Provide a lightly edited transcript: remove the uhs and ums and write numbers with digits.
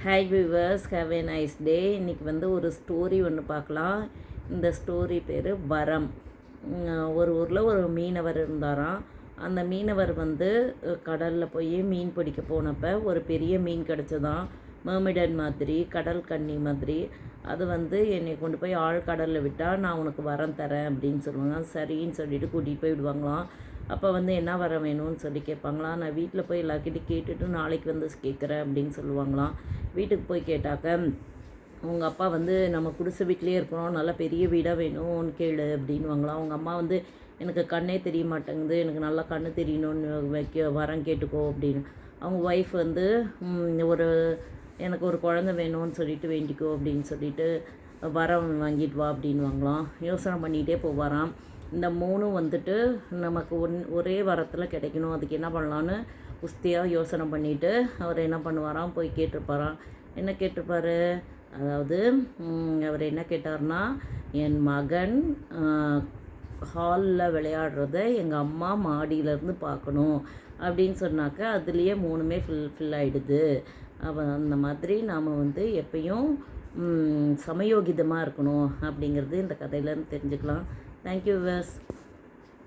Hi viewers, have a nice day. இன்றைக்கி வந்து ஒரு ஸ்டோரி ஒன்று பார்க்கலாம். இந்த ஸ்டோரி பேர் வரம். ஒரு ஊரில் ஒரு மீனவர் இருந்தாராம். அந்த மீனவர் வந்து கடலில் போய் மீன் பிடிக்க போனப்போ ஒரு பெரிய மீன் கிடச்சதான். மெர்மிடன் மாதிரி, கடல் கன்னி மாதிரி. அது வந்து என்னை கொண்டு போய் ஆழ்கடலில் விட்டால் நான் உனக்கு வரம் தரேன் அப்படின்னு சொல்லுவாங்க. சரின்னு சொல்லிட்டு கூட்டிகிட்டு போய் விடுவாங்களாம். அப்போ வந்து என்ன வரம் வேணும்னு சொல்லி கேட்பாங்களாம். நான் வீட்டில் போய் எல்லாருக்கிட்டையும் கேட்டுட்டு நாளைக்கு வந்து கேட்குறேன் அப்படின்னு சொல்லுவாங்களாம். வீட்டுக்கு போய் கேட்டாக்க உங்கள் அப்பா வந்து நம்ம குடிசை வீட்லேயே இருக்கிறோம், நல்லா பெரிய வீடாக வேணும்னு கேளு அப்படின்வாங்களாம். அவங்க அம்மா வந்து எனக்கு கண்ணே தெரிய மாட்டேங்குது, எனக்கு நல்லா கண்ணு தெரியணும்னு வரம் கேட்டுக்கோ அப்படின்னு. அவங்க ஒய்ஃப் வந்து ஒரு எனக்கு ஒரு குழந்தை வேணும்னு சொல்லிட்டு வேண்டிக்கோ அப்படின்னு சொல்லிட்டு வரம் வாங்கிட்டு வா அப்படின்வாங்களாம். யோசனை பண்ணிகிட்டே போவாராம். இந்த மூணும் வந்துட்டு நமக்கு ஒரே வரத்தில் கிடைக்கணும், அதுக்கு என்ன பண்ணலான்னு உஸ்தியாக யோசனை பண்ணிவிட்டு அவர் என்ன பண்ணுவாராம், போய் கேட்டிருப்பாராம். என்ன கேட்டிருப்பாரு, அதாவது அவர் என்ன கேட்டார்னா, என் மகன் ஹாலில் விளையாடுறத எங்கள் அம்மா மாடியிலேருந்து பார்க்கணும் அப்படின்னு சொன்னாக்க அதுலேயே மூணுமே ஃபில் ஆகிடுது. அந்த மாதிரி நாம் வந்து எப்பயும் சமயோகிதமாக இருக்கணும் அப்படிங்கிறது இந்த கதையிலேருந்து தெரிஞ்சுக்கலாம். Thank you viewers.